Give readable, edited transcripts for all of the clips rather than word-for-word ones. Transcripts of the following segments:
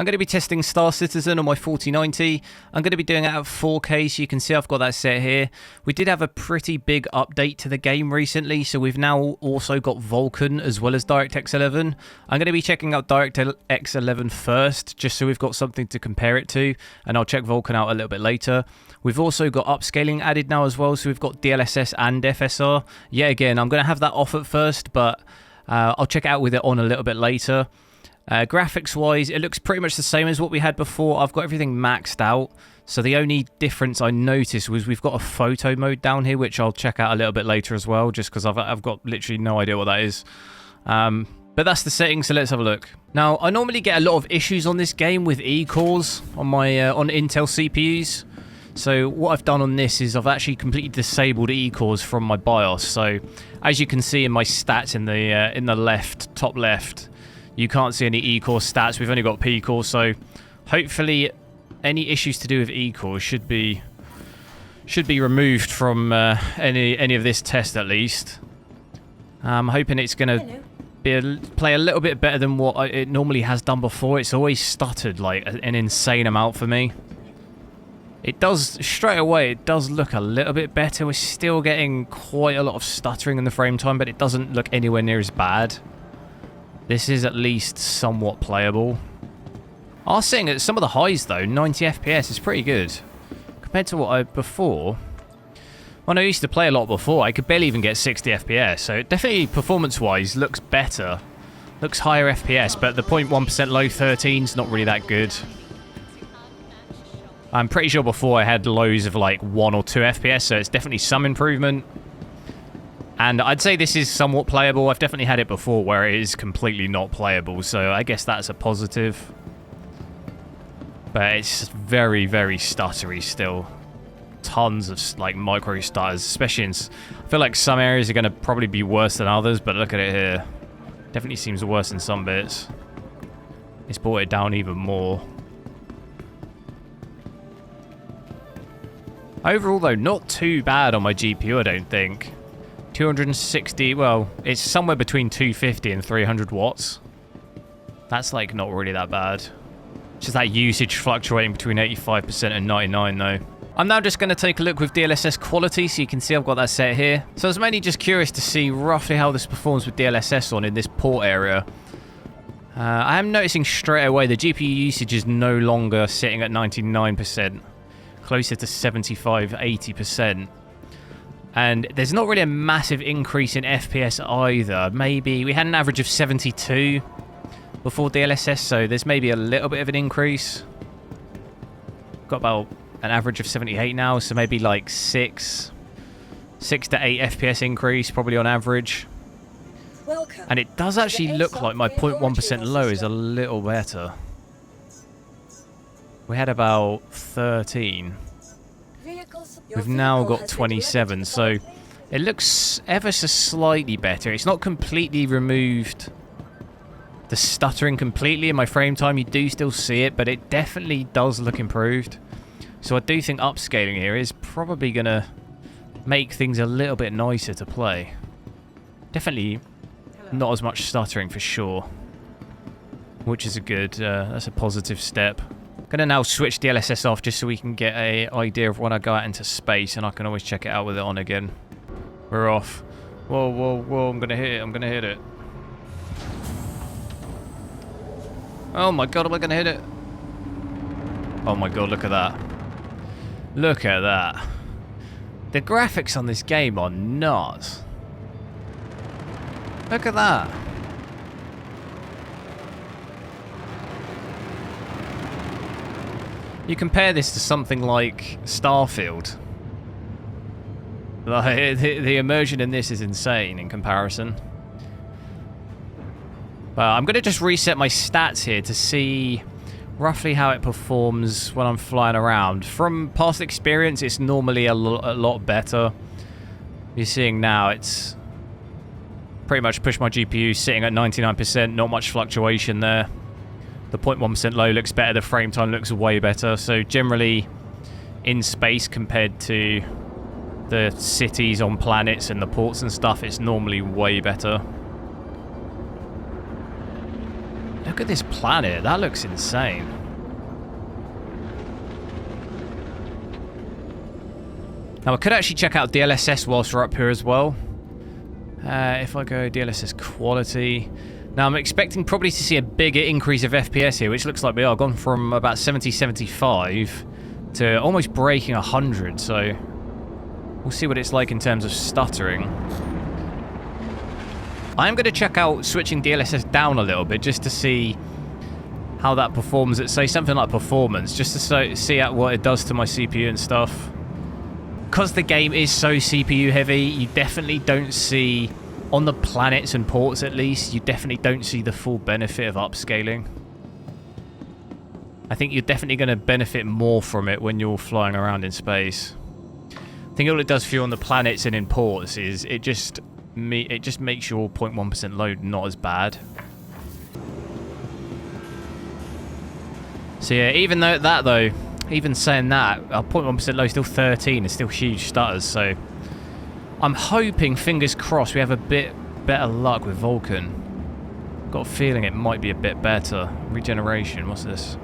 I'm going to be testing Star Citizen on my 4090. I'm going to be doing it at 4K, so you can see I've got that set here. We did have a pretty big update to the game recently, so we've now also got Vulkan as well as DirectX 11. I'm going to be checking out DirectX 11 first, just so we've got something to compare it to, and I'll check Vulkan out a little bit later. We've also got upscaling added now as well, so we've got DLSS and FSR. Yeah, again, I'm going to have that off at first, but I'll check it out with it on a little bit later. Graphics wise, it looks pretty much the same as what we had before. I've got everything maxed out, so the only difference I noticed was we've got a photo mode down here, which I'll check out a little bit later as well, just because I've got literally no idea what that is. But that's the settings, so let's have a look. Now, I normally get a lot of issues on this game with E-cores on my on Intel CPUs. So what I've done on this is I've actually completely disabled E-cores from my BIOS. So as you can see in my stats in the left, top left, you can't see any E-core stats. We've only got P-core, so hopefully any issues to do with E-core should be removed from any of this test at least. I'm hoping it's going to play a little bit better than what it normally has done before. It's always stuttered like an insane amount for me. It does, straight away, it does look a little bit better. We're still getting quite a lot of stuttering in the frame time, but it doesn't look anywhere near as bad. This is at least somewhat playable. I was seeing at some of the highs though, 90 FPS is pretty good. Compared to what I before. When I used to play a lot before, I could barely even get 60 FPS. So it definitely, performance-wise, looks better. Looks higher FPS, but the 0.1% low 13's not really that good. I'm pretty sure before I had lows of like 1 or 2 FPS, so it's definitely some improvement. And I'd say this is somewhat playable. I've definitely had it before where it is completely not playable, so I guess that's a positive. But it's very, very stuttery still. Tons of like micro stutters, especially in... I feel like some areas are going to probably be worse than others, but look at it here. Definitely seems worse in some bits. It's brought it down even more. Overall though, not too bad on my GPU, I don't think. 260, well, it's somewhere between 250 and 300 watts. That's like not really that bad. It's just that usage fluctuating between 85% and 99 though. I'm now just going to take a look with DLSS quality, so you can see I've got that set here. So I was mainly just curious to see roughly how this performs with DLSS on in this port area. I am noticing straight away the GPU usage is no longer sitting at 99%, closer to 75-80%. And there's not really a massive increase in FPS either. Maybe we had an average of 72 before DLSS, so there's maybe a little bit of an increase. Got about an average of 78 now, so maybe like 6 to 8 FPS increase probably on average. And it does actually look like my 0.1% low is a little better. We had about 13. We've now got 27, so it looks ever so slightly better. It's not completely removed the stuttering completely in my frame time. You do still see it, but it definitely does look improved. So I do think upscaling here is probably going to make things a little bit nicer to play. Definitely not as much stuttering for sure, which is a good, that's a positive step. Gonna now switch DLSS off just so we can get an idea of when I go out into space, and I can always check it out with it on again. We're off. Whoa, whoa, whoa, I'm gonna hit it, I'm gonna hit it. Oh my god, am I gonna hit it? Oh my god, look at that. Look at that. The graphics on this game are nuts. Look at that. You compare this to something like Starfield. Like, the immersion in this is insane in comparison. But I'm going to just reset my stats here to see roughly how it performs when I'm flying around. From past experience, it's normally a lot better. You're seeing now it's pretty much pushed my GPU sitting at 99%, not much fluctuation there. The 0.1% low looks better, the frame time looks way better. So generally, in space compared to the cities on planets and the ports and stuff, it's normally way better. Look at this planet. That looks insane. Now, I could actually check out DLSS whilst we're up here as well. If I go DLSS quality... Now, I'm expecting probably to see a bigger increase of FPS here, which looks like we are. Gone from about 70, 75 to almost breaking 100, so... We'll see what it's like in terms of stuttering. I am going to check out switching DLSS down a little bit, just to see how that performs at, say, something like performance, just to see what it does to my CPU and stuff. Because the game is so CPU heavy, you definitely don't see... On the planets and ports, at least, you definitely don't see the full benefit of upscaling. I think you're definitely going to benefit more from it when you're flying around in space. I think all it does for you on the planets and in ports is it just makes your 0.1% load not as bad. So yeah, even saying that, our 0.1% load is still 13, it's still huge stutters, so... I'm hoping, fingers crossed, we have a bit better luck with Vulkan. Got a feeling it might be a bit better. Regeneration, what's this?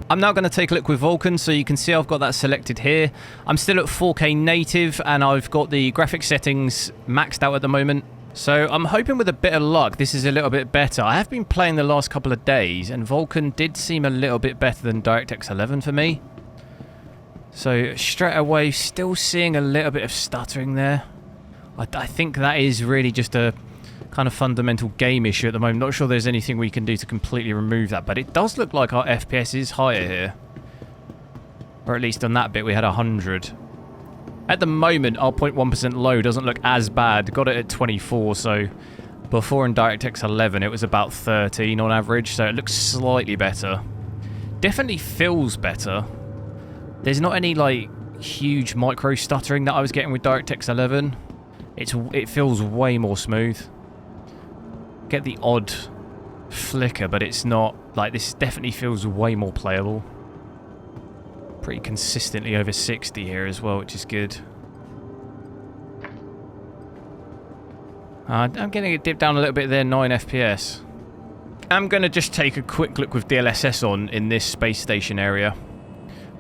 I'm now going to take a look with Vulkan, so you can see I've got that selected here. I'm still at 4K native, and I've got the graphics settings maxed out at the moment. So I'm hoping with a bit of luck this is a little bit better. I have been playing the last couple of days, and Vulkan did seem a little bit better than DirectX 11 for me. So straight away, still seeing a little bit of stuttering there. I think that is really just a kind of fundamental game issue at the moment. Not sure there's anything we can do to completely remove that, but it does look like our FPS is higher here. Or at least on that bit we had 100. At the moment, our 0.1% low doesn't look as bad. Got it at 24, so before in DirectX 11 it was about 13 on average, so it looks slightly better. Definitely feels better. There's not any, like, huge micro stuttering that I was getting with DirectX 11. It feels way more smooth. Get the odd flicker, but it's not, like, this definitely feels way more playable. Pretty consistently over 60 here as well, which is good. I'm getting it dipped down a little bit there, 9 FPS. I'm going to just take a quick look with DLSS on in this space station area.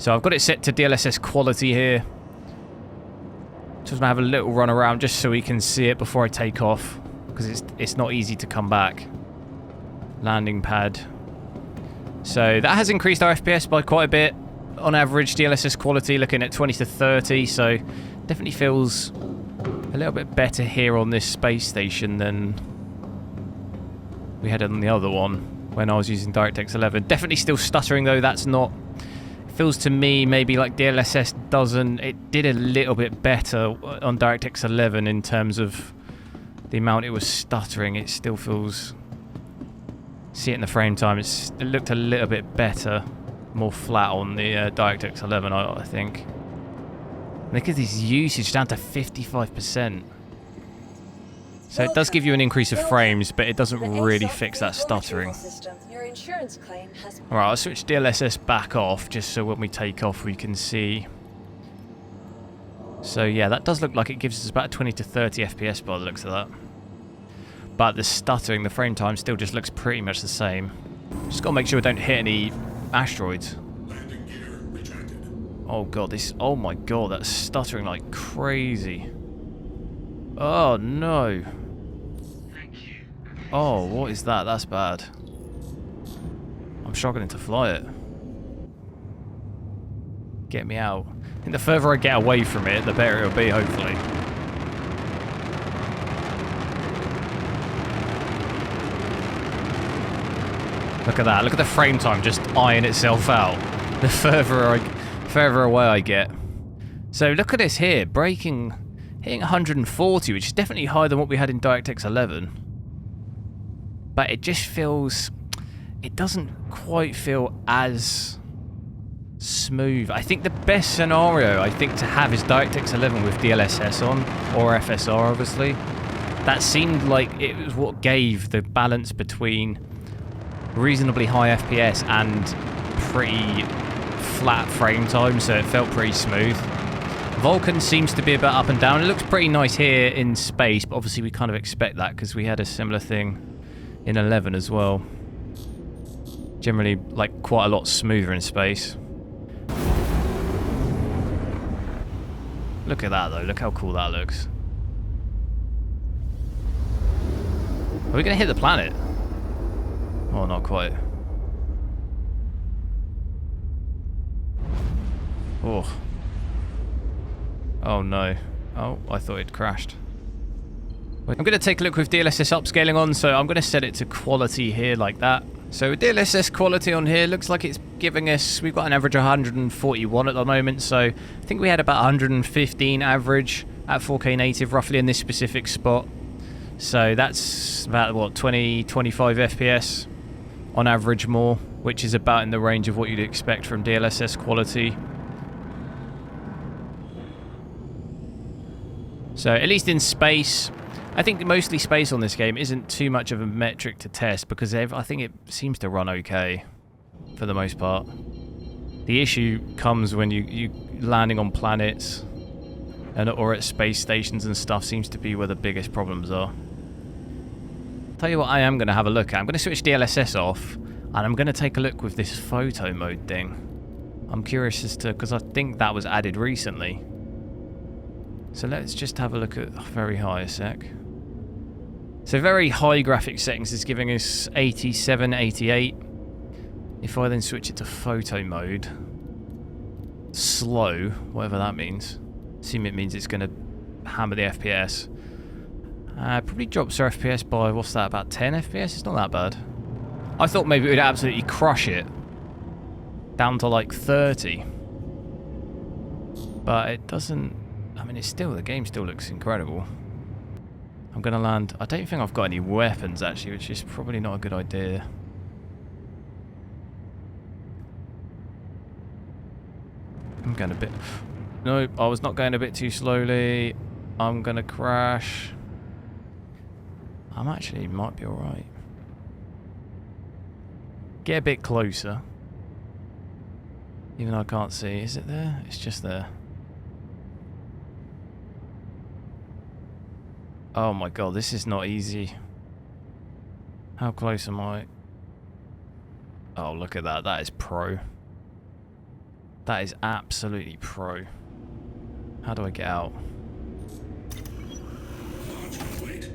So I've got it set to DLSS quality here. Just going to have a little run around just so we can see it before I take off, because it's not easy to come back. Landing pad. So that has increased our FPS by quite a bit. On average, DLSS quality looking at 20 to 30, so definitely feels a little bit better here on this space station than we had on the other one when I was using DirectX 11. Definitely still stuttering though, that's not... Feels to me maybe like DLSS doesn't... It did a little bit better on DirectX 11 in terms of the amount it was stuttering. It still feels... See it in the frame time, it looked a little bit better, more flat on the DirectX 11, I think. Look at this usage down to 55%. So it does give you an increase of frames, but it doesn't really fix that stuttering. Alright, I'll switch DLSS back off, just so when we take off we can see. So yeah, that does look like it gives us about 20 to 30 FPS by the looks of that. But the stuttering, the frame time still just looks pretty much the same. Just gotta make sure we don't hit any asteroids. Oh god, oh my god, that's stuttering like crazy. Oh no. Oh, what is that? That's bad. I'm struggling to fly it. Get me out. I think the further I get away from it, the better it'll be, hopefully. Look at that. Look at the frame time just eyeing itself out. The further away I get. So look at this here. Hitting 140, which is definitely higher than what we had in DirectX 11. But it just feels... It doesn't quite feel as smooth. I think the best scenario, to have is DirectX 11 with DLSS on, or FSR, obviously. That seemed like it was what gave the balance between reasonably high FPS and pretty flat frame time, so it felt pretty smooth. Vulkan seems to be a bit up and down. It looks pretty nice here in space, but obviously we kind of expect that because we had a similar thing in 11 as well. Generally, like, quite a lot smoother in space. Look at that, though. Look how cool that looks. Are we going to hit the planet? Oh, not quite. Oh. Oh, no. Oh, I thought it crashed. I'm going to take a look with DLSS upscaling on, so I'm going to set it to quality here like that. So with DLSS quality on here, looks like it's giving us, we've got an average of 141 at the moment, so I think we had about 115 average at 4K native roughly in this specific spot. So that's about, what, 20, 25 FPS on average more, which is about in the range of what you'd expect from DLSS quality. So at least in space, I think mostly space on this game isn't too much of a metric to test because I think it seems to run okay for the most part. The issue comes when you landing on planets or at space stations and stuff seems to be where the biggest problems are. Tell you what I am going to have a look at. I'm going to switch DLSS off and I'm going to take a look with this photo mode thing. I'm curious as to, because I think that was added recently. So let's just have a look at very high a sec. So very high graphic settings is giving us 87, 88. If I then switch it to photo mode, slow, whatever that means. Assume it means it's going to hammer the FPS. Probably drops our FPS by, what's that, about 10 FPS? It's not that bad. I thought maybe it would absolutely crush it. Down to like 30. But it doesn't, I mean, it's still, the game still looks incredible. I'm going to land... I don't think I've got any weapons, actually, which is probably not a good idea. I'm going a bit... No, I was not going a bit too slowly. I'm going to crash. I'm actually... might be alright. Get a bit closer. Even though I can't see. Is it there? It's just there. Oh my god, this is not easy. How close am I? Oh, look at that. That is pro. That is absolutely pro. How do I get out?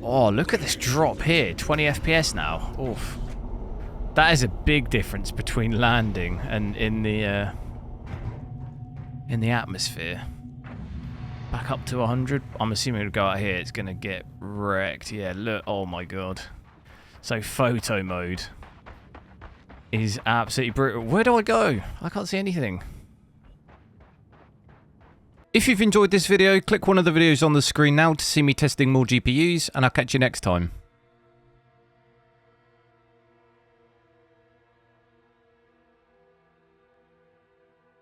Oh, look at this drop here. 20 FPS now. Oof. That is a big difference between landing and in the atmosphere. Back up to 100. I'm assuming it'll go out here. It's going to get wrecked. Yeah, look. Oh, my God. So, photo mode is absolutely brutal. Where do I go? I can't see anything. If you've enjoyed this video, click one of the videos on the screen now to see me testing more GPUs, and I'll catch you next time.